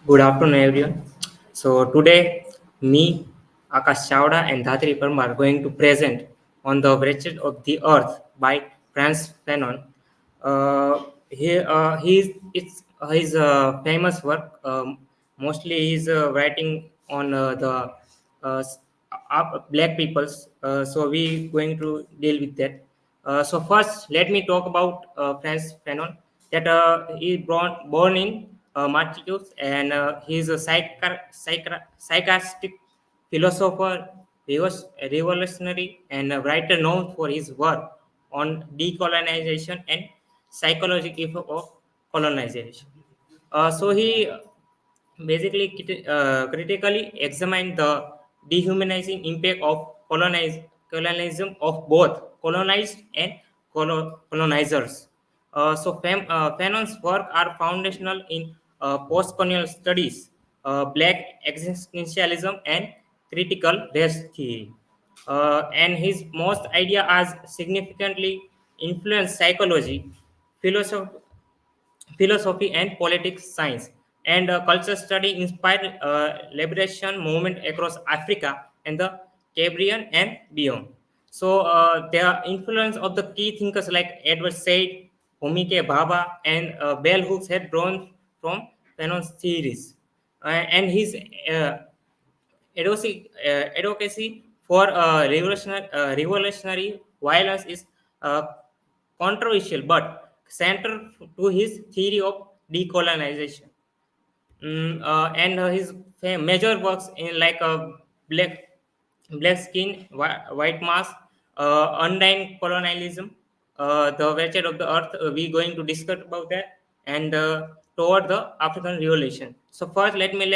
Good afternoon, everyone. So today, me, Aakash Chavda, and Dhatri Parmar are going to present on the Wretched of the Earth by Frantz Fanon. He is it's his famous work. Mostly, he's writing on uh, s- black peoples. So we going to deal with that. So first, let me talk about Frantz Fanon. That he born in Massachusetts, and he is a psychiatric philosopher, revolutionary, and a writer known for his work on decolonization and psychology of colonization. So he basically critically examined the dehumanizing impact of colonialism of both colonized and colonizers. Fanon's work are foundational in postcolonial studies, black existentialism, and critical race theory. And his most idea has significantly influenced psychology, philosophy, and politics science and culture study inspired liberation movement across Africa and the Caribbean and beyond. So the influence of the key thinkers like Edward Said, Homike Bhabha, and Bell Hooks had drawn from Fanon's theories. And his advocacy for revolutionary violence is uh, controversial but central to his theory of decolonization. And his major works in like black black skin, white mask, undying colonialism, the wretched of the earth. We going to discuss about that, and toward the African Revolution. So first, let me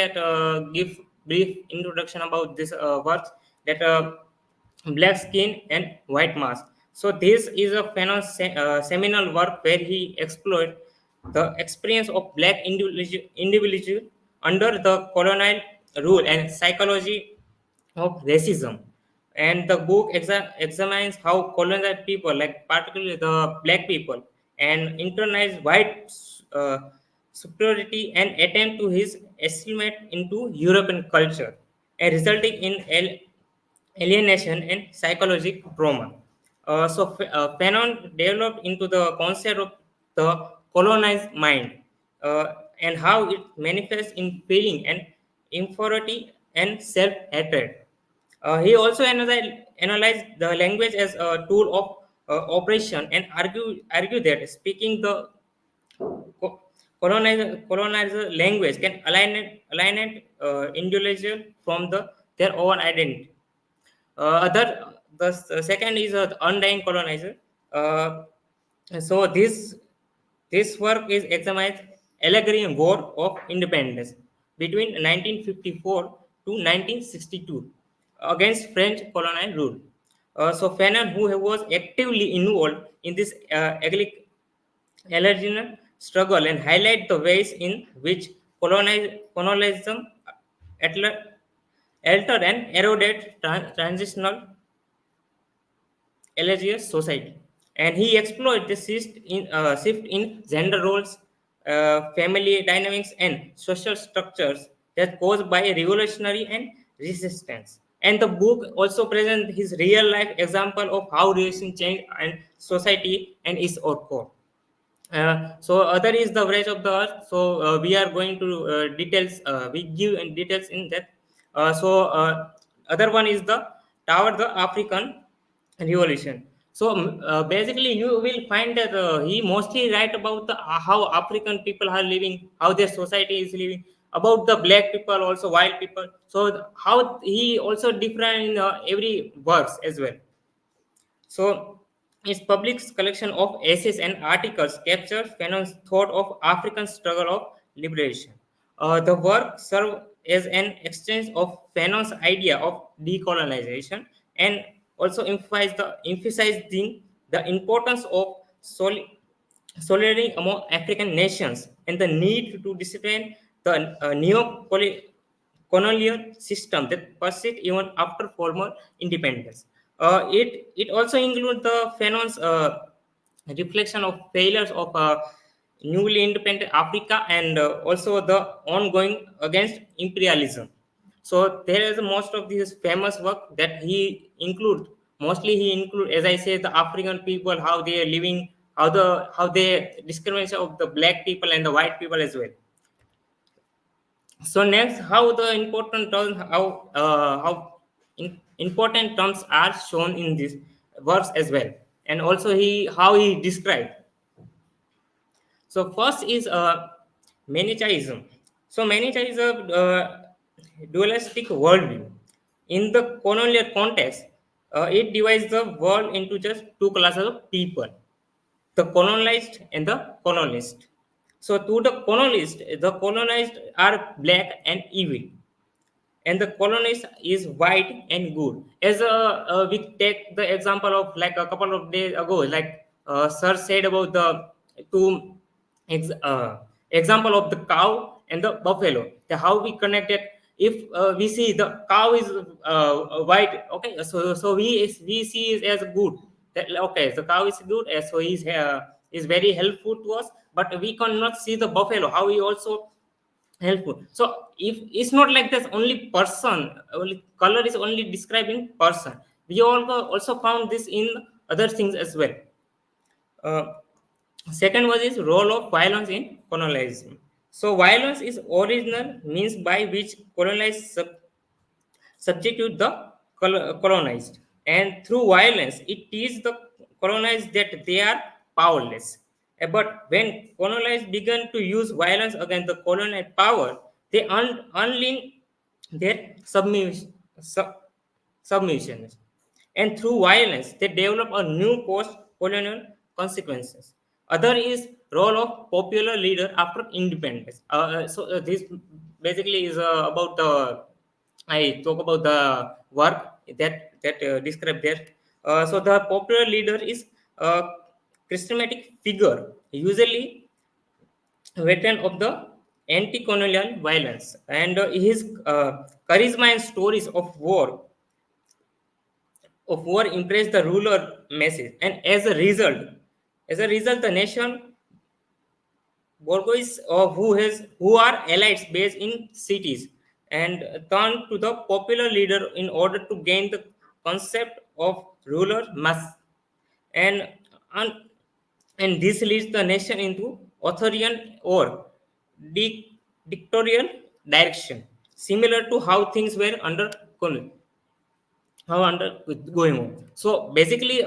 give brief introduction about this works that black skin and white mask. So this is a seminal work where he explored the experience of black individual under the colonial rule and psychology of racism. And the book examines how colonized people, like particularly the black people, and internalized white superiority and attempt to his assimilate into European culture, and resulting in alienation and psychological trauma. Fanon developed into the concept of the colonized mind and how it manifests in feeling and inferiority and self-hatred. He also analyzed the language as a tool of oppression and argue that speaking the colonizer language can alienate individual from their own identity. The second is the undying colonizer. Uh, so this work is examines Algerian War of Independence between 1954 to 1962 against French colonial rule. Fanon, who was actively involved in this Algerian struggle, and highlight the ways in which colonialism alter- altered and eroded transitional society. And he explored the shift in gender roles, family dynamics, and social structures that caused by revolutionary and resistance. And the book also presents his real life example of how relation change and society and its core. So other is the average of the earth. So we are going to details. We give in details in that. Other one is the tower, the African Revolution. So basically, you will find that he mostly write about how African people are living, how their society is living, about the black people, also white people. So how he also different in every works as well. So, its public collection of essays and articles captures Fanon's thought of African struggle of liberation. The work served as an exchange of Fanon's idea of decolonization and also emphasizing the importance of solidarity among African nations and the need to discipline the colonial system that persist even after former independence. It also includes the Fanon's reflection of failures of newly independent Africa, and also the ongoing against imperialism. So there is most of these famous work that he include. Mostly he include, as I say, the African people, how they are living, how they discrimination of the black people and the white people as well. So next, how the important terms, important terms are shown in this verse as well, and also he how he described. So first is Manichaeism. So Manichaeism is a dualistic worldview. In the colonial context, it divides the world into just two classes of people: the colonized and the colonist. So to the colonist, the colonized are black and evil, and the colonist is white and good. As we take the example of like a couple of days ago, like sir said about the two example of the cow and the buffalo, the how we connect it. If we see the cow is white, okay, so we see it as good, that okay, the cow is good, so he's is very helpful to us, but we cannot see the buffalo how he also helpful. So if it's not like this only person, only color is only describing person, we also found this in other things as well. uh, Second was is role of violence in colonialism. So violence is original means by which colonized substitute the colonized, and through violence it teaches the colonized that they are powerless. But when colonized began to use violence against the colonial power, they unlearn their submission, and through violence they develop a new post-colonial consequences. Other is role of popular leader after independence. This basically is about the I talk about the work that describe there. So the popular leader is a charismatic figure, usually veteran of the anti-colonial violence, and his charisma and stories of war impress the ruler masses, and as a result, the nation bourgeois who are elites based in cities and turn to the popular leader in order to gain the concept of ruler mass, and un- and this leads the nation into authoritarian or dictatorial direction, similar to how things were under colonial, how under going on. So basically,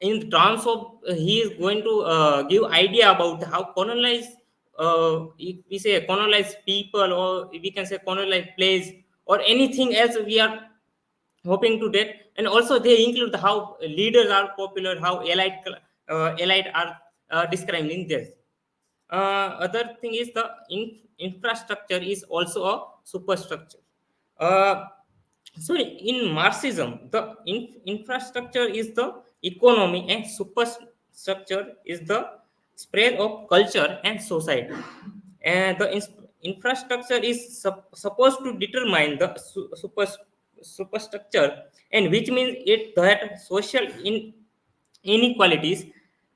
in terms of he is going to give idea about how colonize, if we say colonize people, or we can say colonize place, or anything else we are hoping to that. And also they include how leaders are popular, how elite are describing this. Other thing is the infrastructure is also a superstructure. Uh, so in Marxism, the infrastructure is the economy, and superstructure is the spread of culture and society. And the infrastructure is supposed to determine the superstructure, and which means it that social inequalities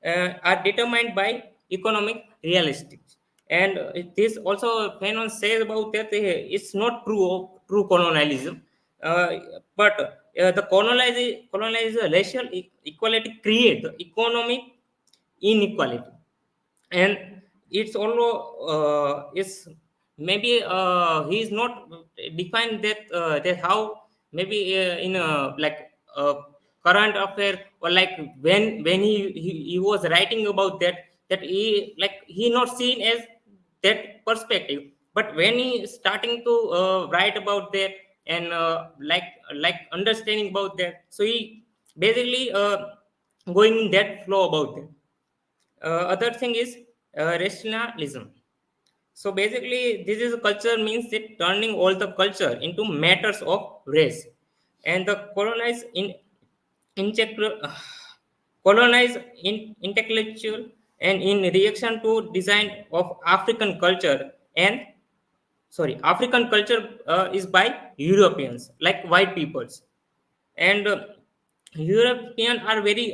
are determined by economic realistics. And this also Fanon says about that it's not true of true colonialism, uh, but the colonizer racial equality create the economic inequality. And it's also is maybe he is not defined that how maybe in a like current affair, or like when he was writing about that he like he not seen as that perspective, but when he starting to write about that, and like understanding about that, so he basically going in that flow about that. Other thing is rationalism. So basically, this is a culture means that turning all the culture into matters of race, and the intellectual, colonize intellectual, and in reaction to design of African culture, and sorry, African culture is by Europeans like white peoples. And European are very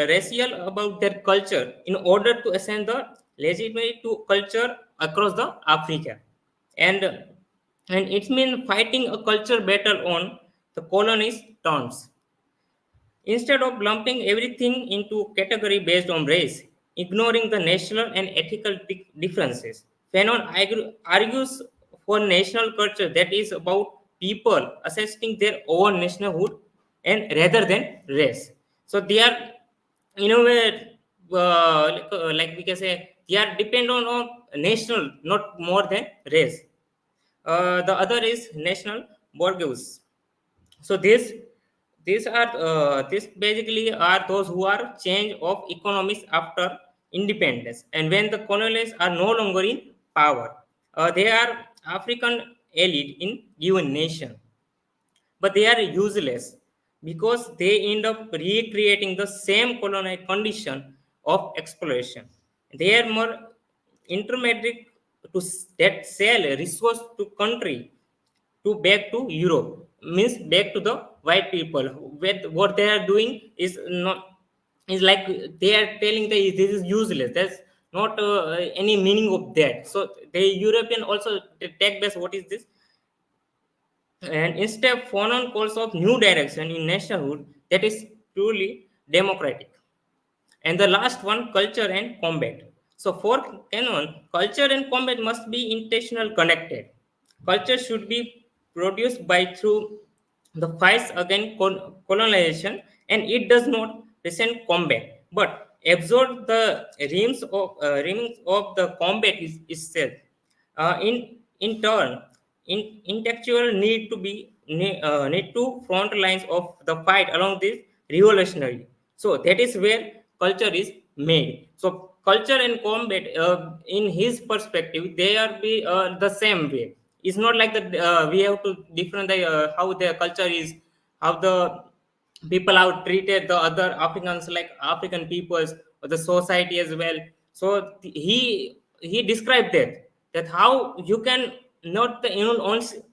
racial about their culture in order to ascend the legitimate to culture across the Africa, and it means fighting a culture battle on the colonies terms. Instead of lumping everything into category based on race, ignoring the national and ethical differences, Fanon argues for national culture that is about people assessing their own nationhood and rather than race. So they are, in a way, like we can say, they are depend on national, not more than race. The other is national bourgeois. So these basically are those who are change of economies after independence, and when the colonialists are no longer in power, they are African elite in given nation, but they are useless because they end up recreating the same colonial condition of exploration. They are more intermediate that sell resource to country to back to Europe, means back to the white people. What they are doing is not, is like they are telling that this is useless. There's not any meaning of that. So the European also take best what is this, and instead Fanon calls of new direction in nationhood that is truly democratic. And the last one, culture and combat. So for Canon, culture and combat must be intentional connected. Culture should be produced by through the fights against colonization, and it does not resent combat, but absorb the realms of the combat itself. In turn, intellectual need to front lines of the fight along this revolutionary. So that is where culture is made. So culture and combat, in his perspective, they are be the same way. It's not like that we have to different the how their culture is, how the people have treated the other Africans like African peoples or the society as well. So he described that how you can not the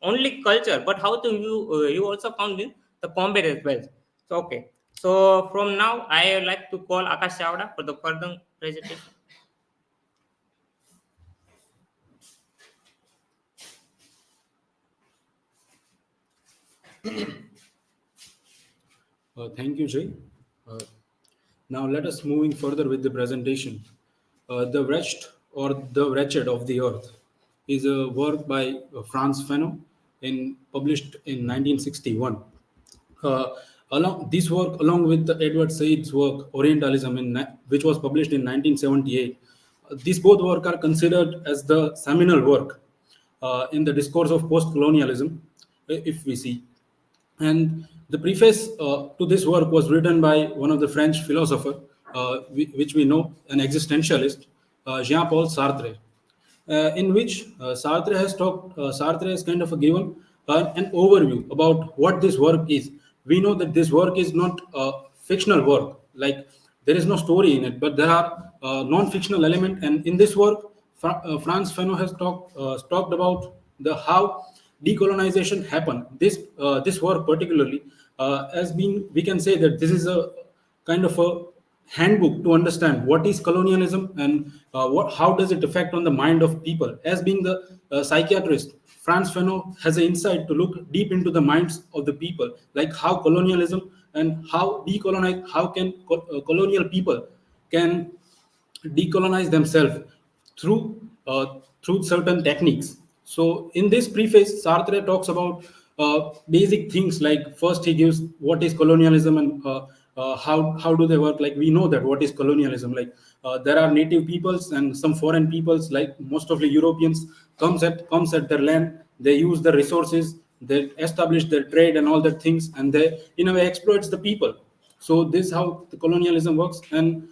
only culture, but how to you also found in the combat as well. So okay. So from now I would like to call Aakash Chavda for the further presentation. Thank you, Jay. Uh, Now let us moving further with the presentation. The Wretched or The Wretched of the Earth is a work by Frantz Fanon published in 1961. Uh, Along this work, along with the Edward Said's work Orientalism, which was published in 1978, these both work are considered as the seminal work in the discourse of post-colonialism, if we see. And the preface to this work was written by one of the French philosophers, which we know, an existentialist, Jean-Paul Sartre, in which Sartre has kind of given an overview about what this work is. We know that this work is not a fictional work, like there is no story in it, but there are non-fictional element. And in this work, Frantz Fanon has talked about the how decolonization happened. This work particularly has been, we can say that this is a kind of a handbook to understand what is colonialism and how does it affect on the mind of people. As being the psychiatrist, Frantz Fanon has an insight to look deep into the minds of the people, like how colonialism and how can colonial people can decolonize themselves through through certain techniques. So in this preface, Sartre talks about basic things, like first he gives what is colonialism and how do they work. Like we know that what is colonialism. Like there are native peoples and some foreign peoples, like most of the Europeans comes at their land. They use the resources, they establish their trade and all that things, and they in a way exploits the people. So this is how the colonialism works. And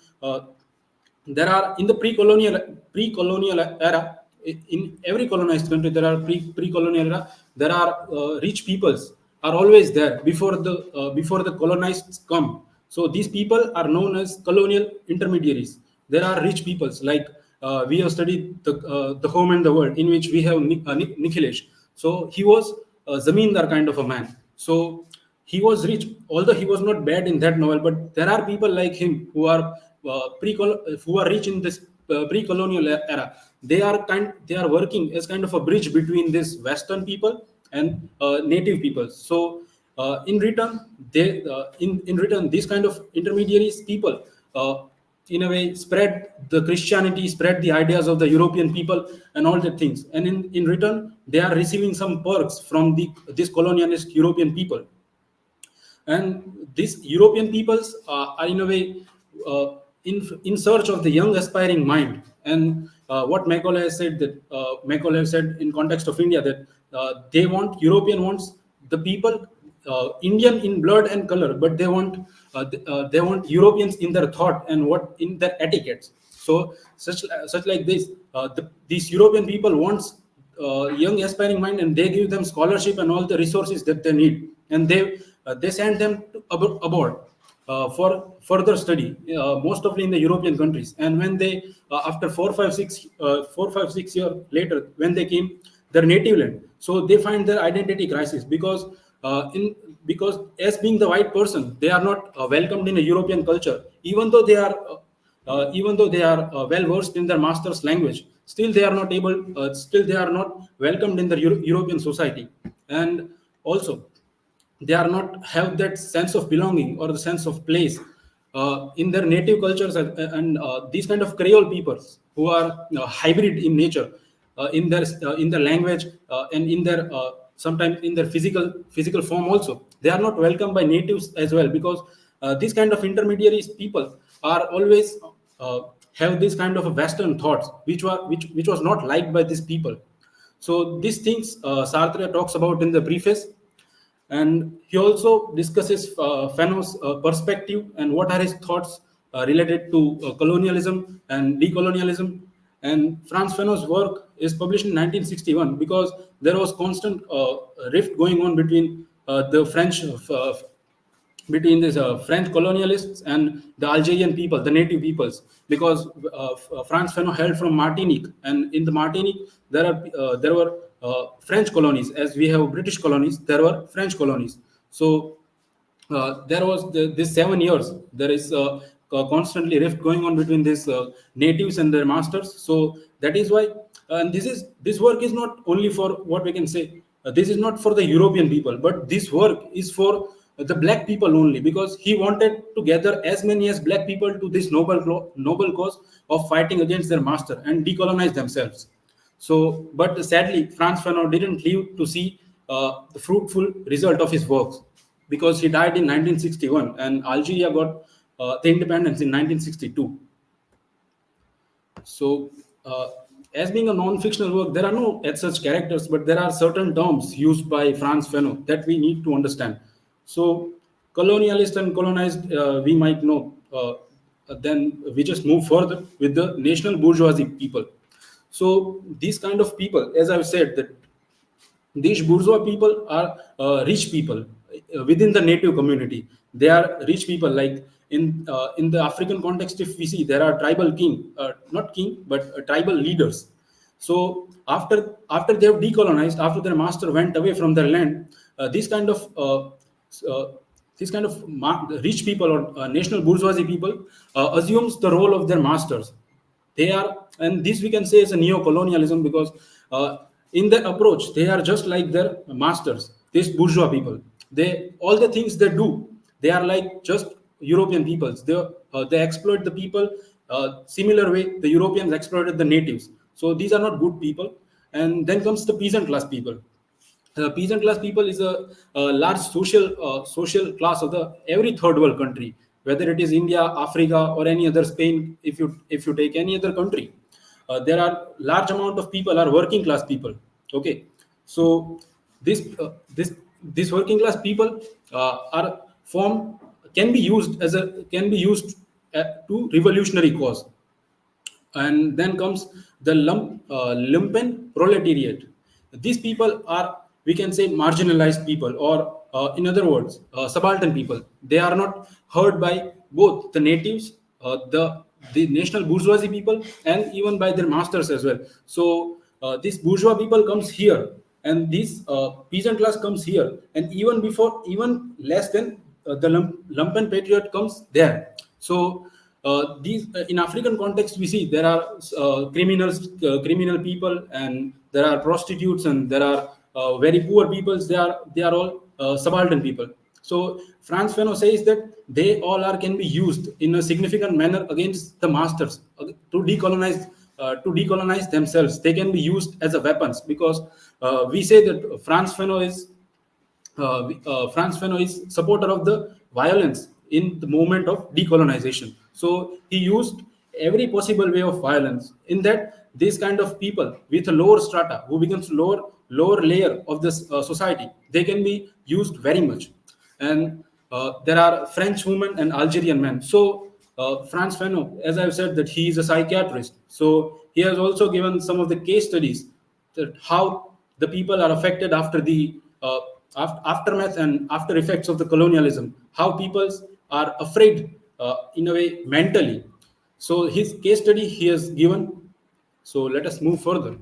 there are in the pre-colonial era, in every colonized country there are pre-colonial era, there are rich peoples are always there before the colonized come. So these people are known as colonial intermediaries. There are rich peoples, like we have studied the home and the world, in which we have Nikhilesh. So he was a zamindar kind of a man. So he was rich, although he was not bad in that novel. But there are people like him who are who are rich in this pre-colonial era, they are working as kind of a bridge between this Western people and native people. So in return, in return, these kind of intermediaries people, in a way, spread the Christianity, spread the ideas of the European people and all the things. And in return, they are receiving some perks from this colonialist European people. And these European peoples are in a way in search of the young aspiring mind. And what Macaulay has said, that Macaulay said in context of India, that they want European wants the people Indian in blood and color, but they want Europeans in their thought and what in their etiquettes. So such like this, these European people wants young aspiring mind, and they give them scholarship and all the resources that they need, and they send them to abroad for further study, most often in the European countries. And when they after 4 5 6 years later, when they came their native land, so they find their identity crisis, because in because as being the white person, they are not welcomed in a European culture, even though they are well versed in their master's language. Still they are not able, still they are not welcomed in the European society. And also they are not have that sense of belonging or the sense of place in their native cultures. And these kind of Creole peoples who are hybrid in nature, in their language, and in their sometimes in their physical form also, they are not welcomed by natives as well, because these kind of intermediaries people are always have this kind of a Western thoughts, which was not liked by these people. So these things Sartre talks about in the preface. And he also discusses Fanon's perspective and what are his thoughts related to colonialism and decolonialism. And Frantz Fanon's work is published in 1961, because there was constant rift going on between the French between these French colonialists and the Algerian people, the native peoples, because Frantz Fanon hailed from Martinique, and in the Martinique there were French colonies, as we have British colonies. There were French colonies. So there was this 7 years. There is constantly rift going on between these natives and their masters. So that is why, and this work is not only for what we can say. This is not for the European people, but this work is for the black people only, because he wanted to gather as many as black people to this noble cause of fighting against their master and decolonize themselves. So, but sadly, Frantz Fanon didn't live to see the fruitful result of his works, because he died in 1961 and Algeria got the independence in 1962. So, as being a non-fictional work, there are no as such characters, but there are certain terms used by Frantz Fanon that we need to understand. So, colonialist and colonized, we might know. Then we just move further with the national bourgeoisie people. So, these kind of people, as I've said, that these bourgeois people are rich people within the native community. They are rich people. Like in the African context, if we see, there are tribal not king, but tribal leaders. So after they have decolonized, after their master went away from their land, these kind of rich people or national bourgeoisie people assumes the role of their masters. They are, and this we can say is a neo-colonialism, because in their approach they are just like their masters. These bourgeois people, they all the things they do, they are like just European peoples. They exploit the people similar way the Europeans exploited the natives. So these are not good people. And then comes the peasant class people. The peasant class people is a large social class of the every third world country, whether it is India, Africa, or any other Spain. If you take any other country, there are large amount of people are working class people. Okay, so this working class people are formed can be used to revolutionary cause. And then comes the lumpen proletariat. These people are, we can say, marginalized people, or in other words, subaltern people. They are not heard by both the natives, the national bourgeoisie people, and even by their masters as well. So this bourgeois people comes here, and this peasant class comes here, and even less than the lumpen patriot comes there. So these in African context, we see there are criminal people, and there are prostitutes, and there are very poor peoples. They are all subaltern people. So Frantz Fanon says that they all are can be used in a significant manner against the masters to decolonize themselves. They can be used as a weapons, because we say that Frantz Fanon is supporter of the violence in the movement of decolonization. So he used every possible way of violence. In that, these kind of people with a lower strata, who becomes lower layer of this society, they can be used very much. And there are French women and Algerian men. So Frantz Fanon, as I've said, that he is a psychiatrist. So he has also given some of the case studies that how the people are affected after the aftermath and after effects of the colonialism, how peoples are afraid in a way mentally. So his case study he has given. So let us move further.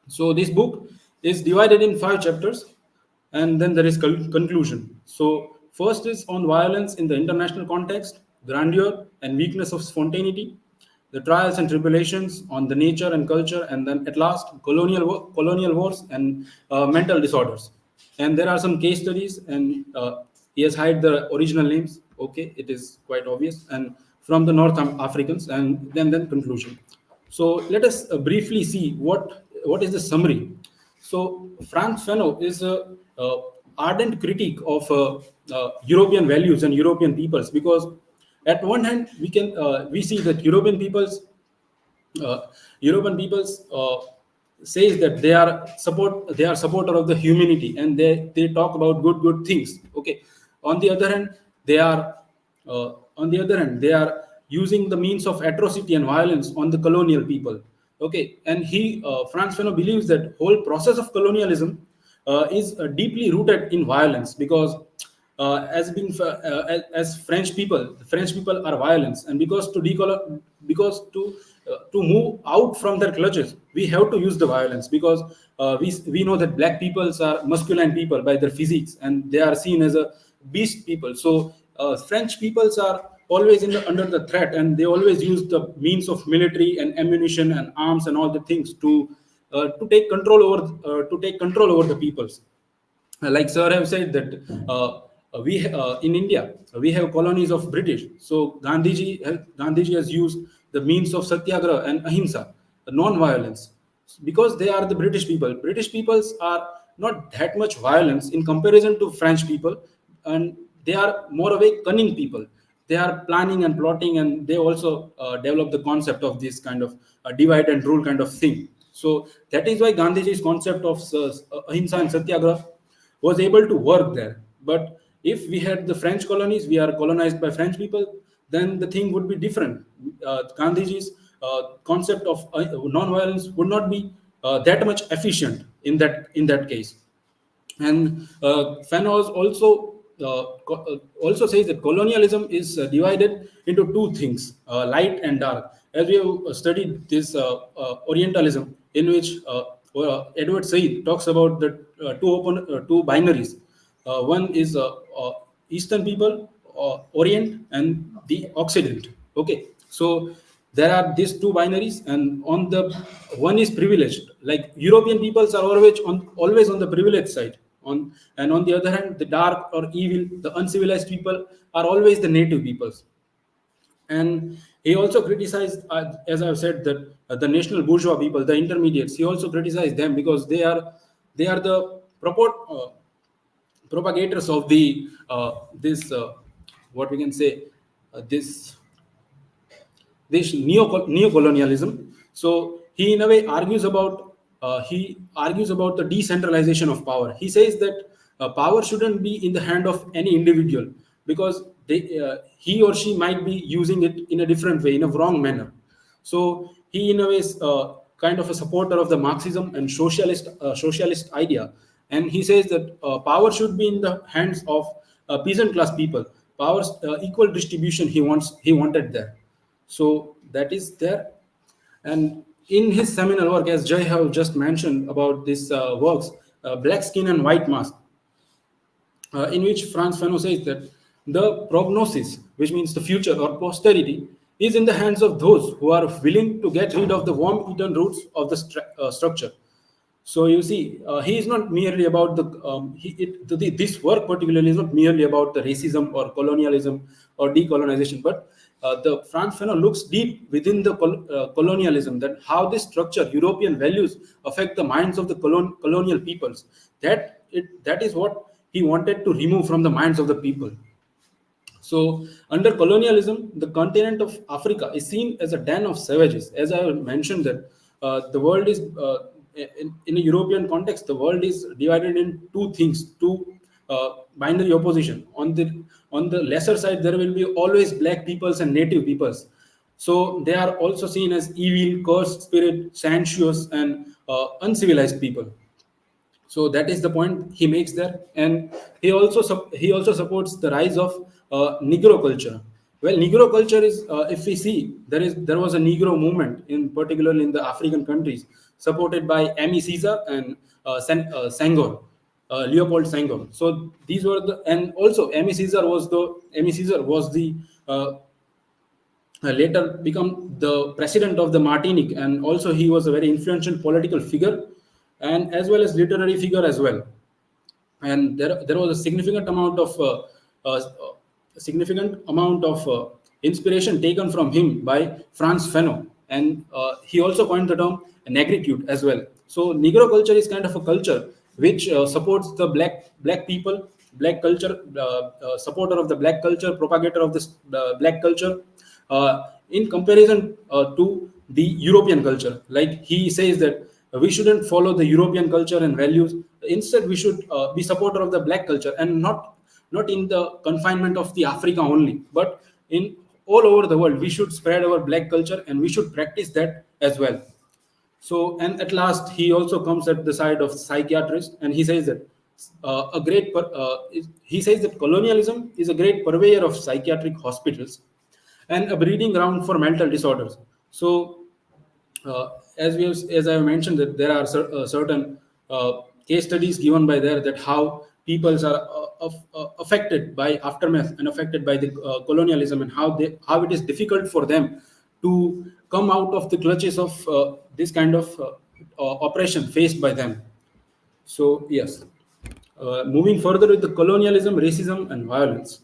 So this book is divided in 5 chapters, and then there is conclusion. So first is on violence in the international context, grandeur and weakness of spontaneity, the trials and tribulations on the nature and culture, and then at last colonial wars and mental disorders. And there are some case studies, and he has hide the original names. Okay, it is quite obvious, and from the North Africans, and then conclusion. So let us briefly see what is the summary. So Frantz Fanon is a ardent critique of European values and European peoples, because at one hand we see that uh, European peoples says that they are supporter of the humanity, and they talk about good things. Okay, on the other hand, they are using the means of atrocity and violence on the colonial people. Okay, and Frantz Fanon believes that whole process of colonialism is deeply rooted in violence, because as French people are violence, and because to move out from their clutches, we have to use the violence, because we know that black peoples are masculine people by their physiques, and they are seen as a beast people. So French peoples are always under the threat, and they always use the means of military and ammunition and arms and all the things to take control over the peoples. Like sir have said that we in India we have colonies of British. So Gandhiji has used the means of satyagraha and ahimsa, non-violence, because they are the British peoples are not that much violence in comparison to French people, and they are more of a cunning people. They are planning and plotting, and they also develop the concept of this kind of divide and rule kind of thing. So that is why Gandhiji's concept of ahimsa and satyagraha was able to work there. But if we had the French colonies, we are colonized by French people, then the thing would be different. Gandhiji's concept of non-violence would not be that much efficient in that case. And Fanon also says that colonialism is divided into two things, light and dark. As we have studied this Orientalism, in which Edward Said talks about the two binaries. One is Eastern people, Orient, and the Occident. Okay, so there are these two binaries, and on the one is privileged. Like European peoples are always on the privileged side. And on the other hand, the dark or evil, the uncivilized people are always the native peoples. And he also criticized, as I've said, that the national bourgeois people, the intermediates, he also criticized them, because they are the propagators of the this what we can say this neo-colonialism. So he argues about the decentralization of power. He says that power shouldn't be in the hand of any individual, because he or she might be using it in a different way, in a wrong manner. So he, in a way, is kind of a supporter of the Marxism and socialist idea, and he says that power should be in the hands of peasant class people. Power's equal distribution he wanted there. So that is there. And in his seminal work, as Jay have just mentioned about this works, Black Skin and White Mask, in which Frantz Fanon says that the prognosis, which means the future or posterity, is in the hands of those who are willing to get rid of the worm-eaten roots of the structure. So you see, he is not merely about this work particularly is not merely about the racism or colonialism or decolonization, but the Frantz Fanon looks deep within the colonialism, that how this structure, European values, affect the minds of the colonial peoples. That is what he wanted to remove from the minds of the people. So, under colonialism, the continent of Africa is seen as a den of savages. As I mentioned, that the world is, in a European context, the world is divided in two things, two binary opposition. On the lesser side, there will be always black peoples and native peoples. So they are also seen as evil, cursed spirit, sensuous, and uncivilized people. So that is the point he makes there. And he also supports the rise of negro culture. Well, negro culture is, if we see, there was a negro movement, in particularly in the African countries, supported by Amy Caesar and Senghor, Leopold Senghor. So these were the, and also Amy Caesar was the uh, later become the president of the Martinique, and also he was a very influential political figure, and as well as literary figure as well. And there was a uh, significant amount of inspiration taken from him by Frantz Fanon, and he also coined the term negritude as well. So Negro culture is kind of a culture which supports the black people, black culture, supporter of the black culture, propagator of this black culture, in comparison to the European culture. Like he says that we shouldn't follow the European culture and values. Instead, we should be supporter of the black culture, and not in the confinement of the Africa only, but in all over the world. We should spread our black culture, and we should practice that as well. So, and at last, he also comes at the side of psychiatrist, and he says that he says that colonialism is a great purveyor of psychiatric hospitals and a breeding ground for mental disorders. So, as I have mentioned, that there are certain case studies given by there, that how peoples are affected by aftermath and affected by the colonialism, and how it is difficult for them to come out of the clutches of this kind of oppression faced by them. So yes, moving further with the colonialism, racism, and violence.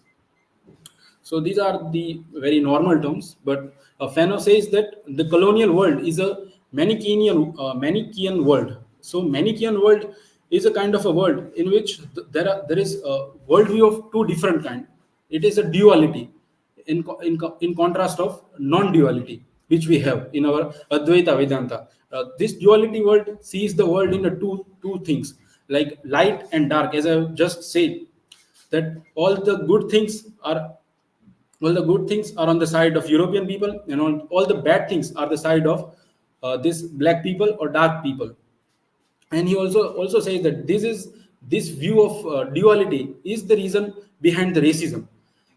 So these are the very normal terms, but Fanon says that the colonial world is a Manichaean world. So Manichaean world is a kind of a world in which there is a worldview of two different kind. It is a duality, in contrast of non-duality, which we have in our Advaita Vedanta. This duality world sees the world in a two things, like light and dark, as I just said, that all the good things are on the side of European people, and all the bad things are the side of this black people or dark people. And he also says that this view of duality is the reason behind the racism.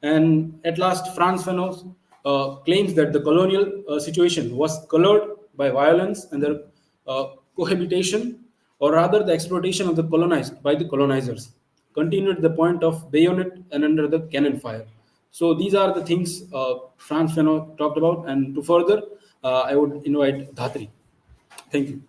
And at last, Frantz Fanon claims that the colonial situation was colored by violence and the cohabitation, or rather the exploitation of the colonized by the colonizers, continued to the point of bayonet and under the cannon fire. So these are the things Frantz Fanon talked about. And to further, I would invite Dhatri. Thank you.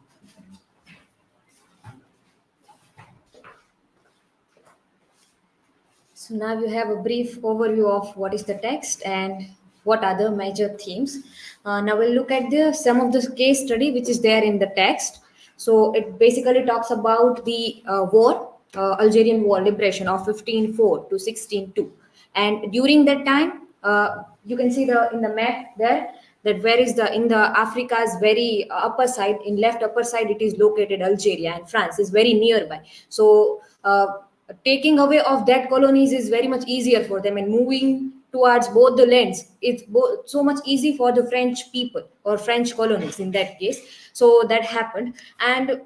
So now you have a brief overview of what is the text and what are the major themes. Now we'll look at the some of the case study which is there in the text. So it basically talks about the war, Algerian War liberation of 1504 to 1602, and during that time, you can see the in the map there that where is the in the Africa's very upper side, in left upper side it is located Algeria, and France is very nearby. So taking away of that colonies is very much easier for them, and moving towards both the lands it's so much easy for the French people or French colonies in that case. So that happened, and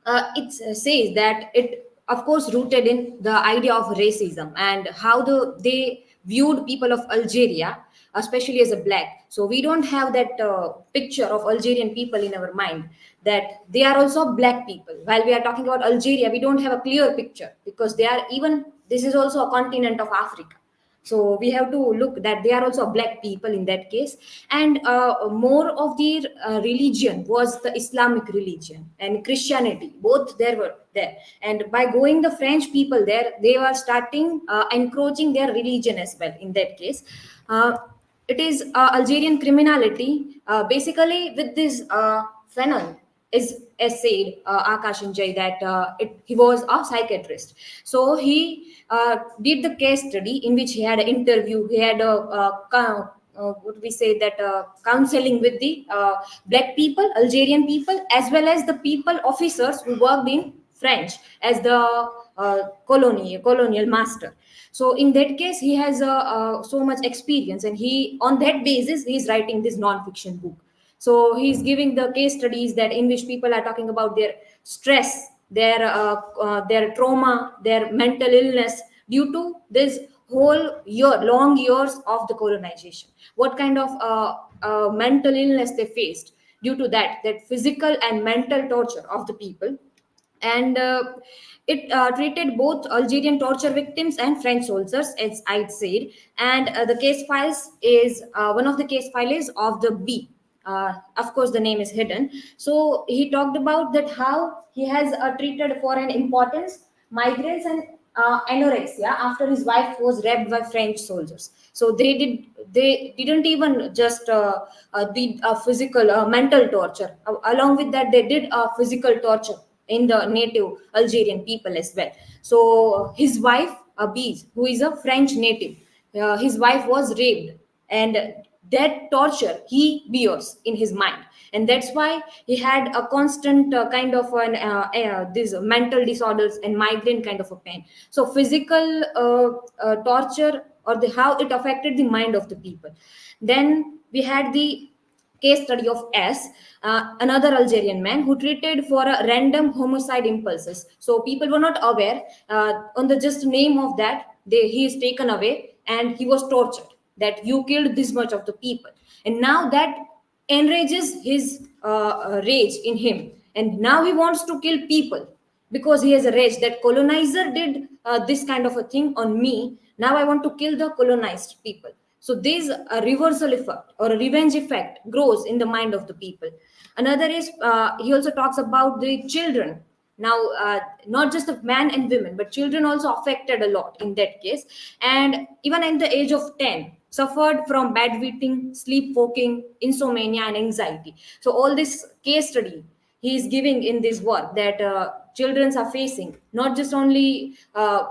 it says that it of course rooted in the idea of racism and how they viewed people of Algeria, especially as a black. So we don't have that picture of Algerian people in our mind, that they are also black people. While we are talking about Algeria, we don't have a clear picture because they are even, this is also a continent of Africa. So we have to look that they are also black people in that case. And more of their religion was the Islamic religion and Christianity, both there were there. And by going the French people there, they were starting encroaching their religion as well in that case. It is Algerian criminality basically with this Fanon is as said Aakash and Jay that he was a psychiatrist. So he did the case study in which he had an interview, he had what we say that counseling with the black people, Algerian people, as well as the people officers who worked in French as the colonial master. So in that case, he has so much experience, and he on that basis he is writing this non-fiction book. So he's giving the case studies that in which people are talking about their stress, their trauma, their mental illness due to this long years of the colonization. What kind of mental illness they faced due to that physical and mental torture of the people. And it treated both Algerian torture victims and French soldiers, as I said. And the case files is one of the case files of the B. Of course, the name is hidden. So he talked about that how he has treated for an importance migrants and anorexia after his wife was raped by French soldiers. So they didn't even just did physical mental torture. Along with that, they did physical torture in the native Algerian people as well. So his wife, Abiz, who is a French native, his wife was raped, and that torture he bears in his mind, and that's why he had a constant kind of an this mental disorders and migraine kind of a pain. So physical torture or how it affected the mind of the people. Then we had the case study of S, another Algerian man who treated for a random homicide impulses. So people were not aware. On the just name of that, he is taken away and he was tortured. That you killed this much of the people, and now that enrages his rage in him, and now he wants to kill people because he has a rage that colonizer did this kind of a thing on me. Now I want to kill the colonized people. So this reversal effect or a revenge effect grows in the mind of the people. Another is he also talks about the children. Now, not just the man and women, but children also affected a lot in that case. And even at the age of 10, suffered from bedwetting, sleepwalking, insomnia, and anxiety. So all this case study he is giving in this work that children are facing, not just only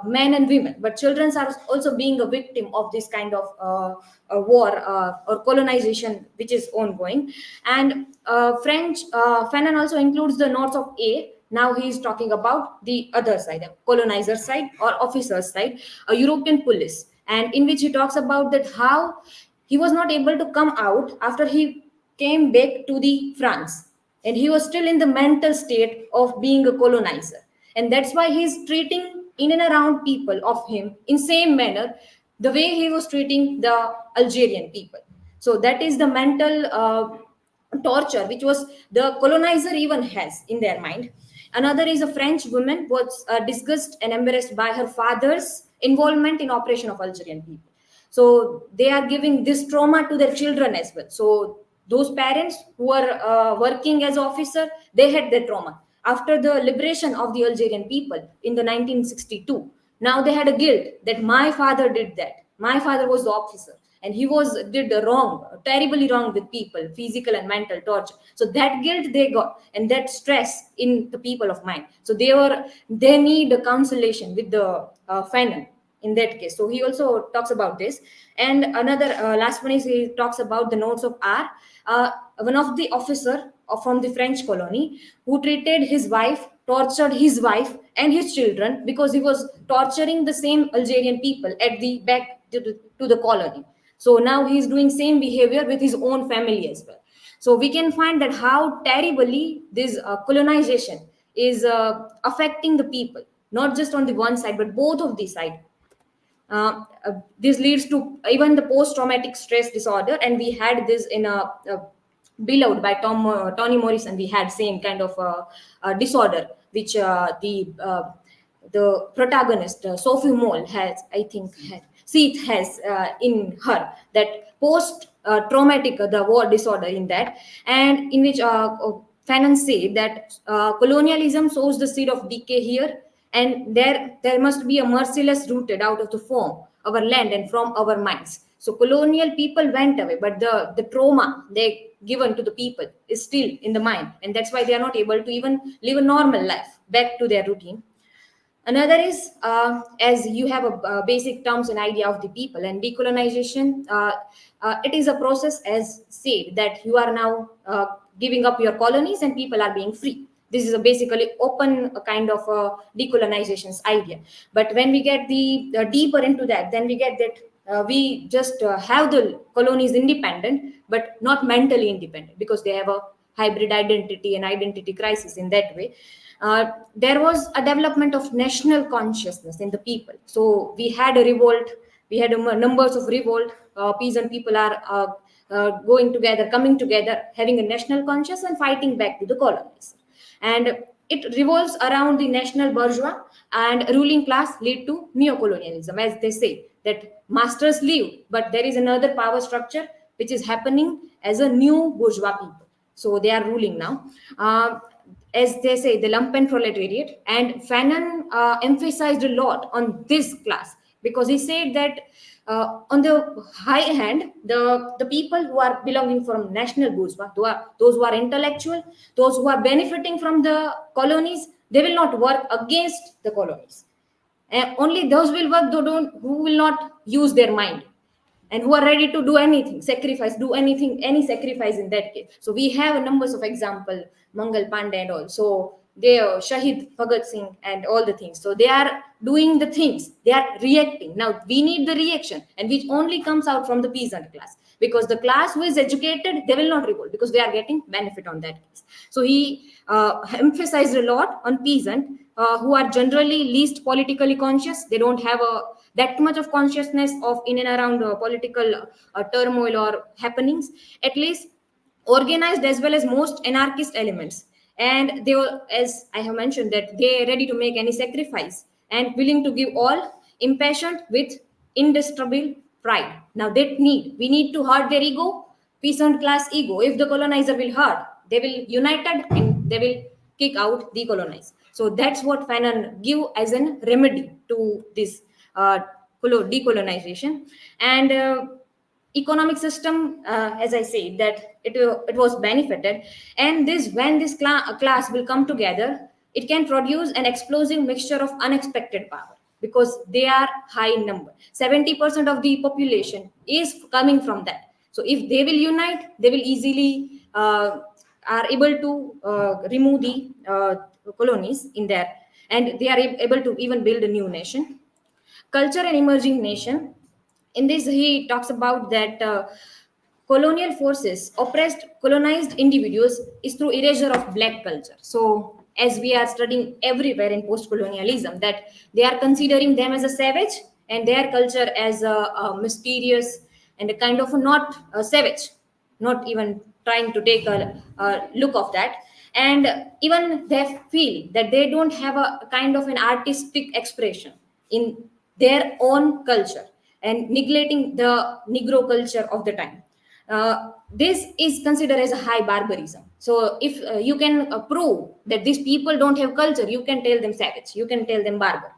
men and women, but children are also being a victim of this kind of war or colonization which is ongoing. And French Fanon also includes the notes of A. Now he is talking about the other side, the colonizer side or officer side, a European police, and in which he talks about that how he was not able to come out after he came back to the France, and he was still in the mental state of being a colonizer, and that's why he's treating in and around people of him in same manner the way he was treating the Algerian people. So that is the mental torture which was the colonizer even has in their mind. Another is a French woman was disgusted and embarrassed by her father's involvement in operation of Algerian people. So they are giving this trauma to their children as well. So those parents who are working as officer, they had their trauma after the liberation of the Algerian people in the 1962. Now they had a guilt that my father did that. My father was the officer, and he did the wrong, terribly wrong with people, physical and mental torture. So that guilt they got, and that stress in the people of mind. So they need a consolation with the Fanon in that case. So he also talks about this. And another last one is he talks about the notes of R. One of the officer from the French colony who treated his wife, tortured his wife and his children because he was torturing the same Algerian people at the back to the colony. So now he's doing same behavior with his own family as well. So we can find that how terribly this colonization is affecting the people, not just on the one side, but both of the side. This leads to even the post-traumatic stress disorder, and we had this in a Beloved by Toni Morrison. We had same kind of disorder which the protagonist Sophie Moll has, I think, had. Seeth has in her, that post traumatic the war disorder in that, and in which Fanon said that colonialism sows the seed of decay here, and there must be a merciless rooted out of the form our land and from our minds. So colonial people went away, but the trauma they given to the people is still in the mind, and that's why they are not able to even live a normal life back to their routine. Another is, as you have a basic terms and idea of the people and decolonization, it is a process, as said, that you are now giving up your colonies and people are being free. This is a basically open kind of decolonization's idea. But when we get the deeper into that, then we get that we just have the colonies independent, but not mentally independent, because they have a hybrid identity and identity crisis in that way. There was a development of national consciousness in the people. So we had a revolt, we had numbers of revolt. Peasant people are going together, coming together, having a national conscience and fighting back to the colonies. And it revolves around the national bourgeois and ruling class lead to neocolonialism, as they say that masters leave, but there is another power structure which is happening as a new bourgeois people. So they are ruling now. As they say, the lumpen proletariat. And Fanon emphasized a lot on this class, because he said that on the high hand, the people who are belonging from national bourgeois, those who are intellectual, those who are benefiting from the colonies, they will not work against the colonies. And only those will work who will not use their mind, and who are ready to do anything, sacrifice, do anything, any sacrifice in that case. So we have numbers of example, Mangal Pandey and all. So they are Shahid Bhagat Singh and all the things. So they are doing the things, they are reacting. Now we need the reaction, and which only comes out from the peasant class, because the class who is educated, they will not revolt because they are getting benefit on that case. So he emphasized a lot on peasant, who are generally least politically conscious. They don't have that much of consciousness of in and around political turmoil or happenings, at least organized, as well as most anarchist elements. And they were, as I have mentioned, that they are ready to make any sacrifice and willing to give all, impassioned with indestructible pride. Now that we need to hurt their ego, peasant class ego. If the colonizer will hurt, they will united and they will kick out the colonized. So that's what Fanon give as a remedy to this decolonization. And economic system, as I said, that it was benefited. And this, when this class will come together, it can produce an explosive mixture of unexpected power, because they are high in number. 70% of the population is coming from that. So if they will unite, they will easily are able to remove the colonies in there, and they are able to even build a new nation. Culture and emerging nation. In this, he talks about that colonial forces oppressed colonized individuals is through erasure of black culture. So as we are studying everywhere in post-colonialism, that they are considering them as a savage and their culture as a mysterious and a kind of a not a savage, not even trying to take a look of that. And even they feel that they don't have a kind of an artistic expression in their own culture, and neglecting the Negro culture of the time. This is considered as a high barbarism. So if you can prove that these people don't have culture, you can tell them savage, you can tell them barbar.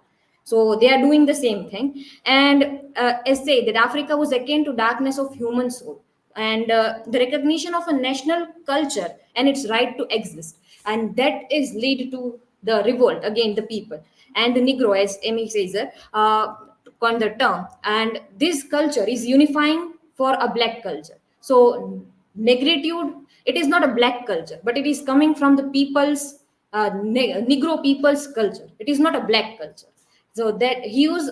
So they are doing the same thing. And as say that Africa was akin to darkness of human soul, and the recognition of a national culture and its right to exist, and that is lead to the revolt again the people and the Negro, as Amy says, on the term. And this culture is unifying for a black culture. So negritude, it is not a black culture, but it is coming from the people's Negro people's culture. It is not a black culture. So that he was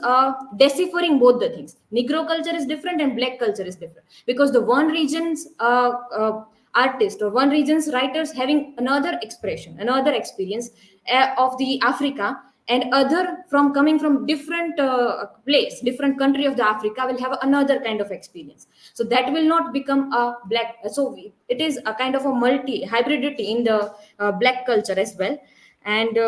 deciphering both the things. Negro culture is different and black culture is different, because the one region's artist or one region's writers having another expression, another experience of the Africa, and other from coming from different place, different country of the Africa will have another kind of experience. So that will not become a black. So it is a kind of a multi hybridity in the black culture as well. And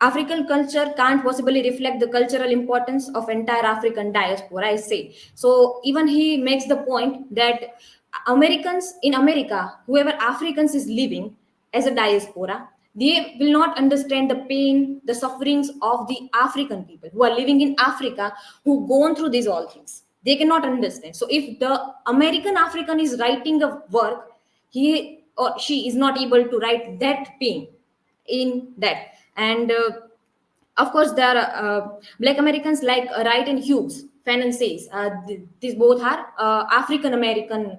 African culture can't possibly reflect the cultural importance of entire African diaspora, I say. So even he makes the point that Americans in America, whoever Africans is living as a diaspora, they will not understand the pain, the sufferings of the African people who are living in Africa, who gone through these all things. They cannot understand. So if the American African is writing a work, he or she is not able to write that pain in that. And of course, there are Black Americans like Wright and Hughes. Fanon says these both are African American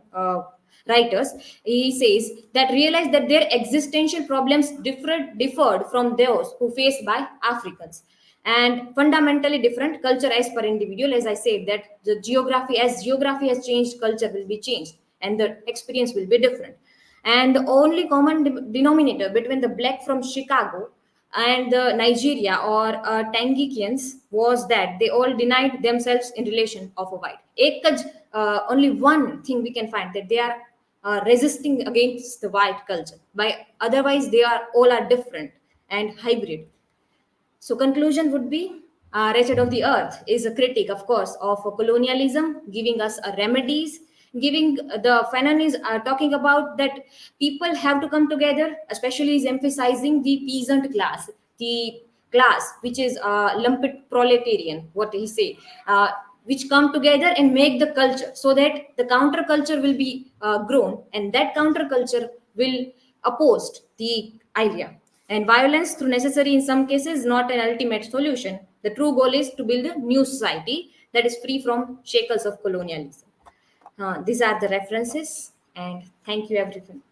writers. He says that realized that their existential problems differed from those who faced by Africans, and fundamentally different culture as per individual. As I said, that the geography, as geography has changed, culture will be changed, and the experience will be different. And the only common denominator between the black from Chicago and the Nigeria or Tangikians was that they all denied themselves in relation of a white. Only one thing we can find, that they are resisting against the white culture. By otherwise, they are all are different and hybrid. So conclusion would be, Wretched of the Earth is a critique, of course, of colonialism, giving us remedies, giving the Fanon is talking about that people have to come together, especially is emphasizing the peasant class, the class which is lumped proletarian, what he say, which come together and make the culture so that the counterculture will be grown, and that counterculture will oppose the idea. And violence, through necessary in some cases, not an ultimate solution. The true goal is to build a new society that is free from shackles of colonialism. These are the references, and thank you, everyone.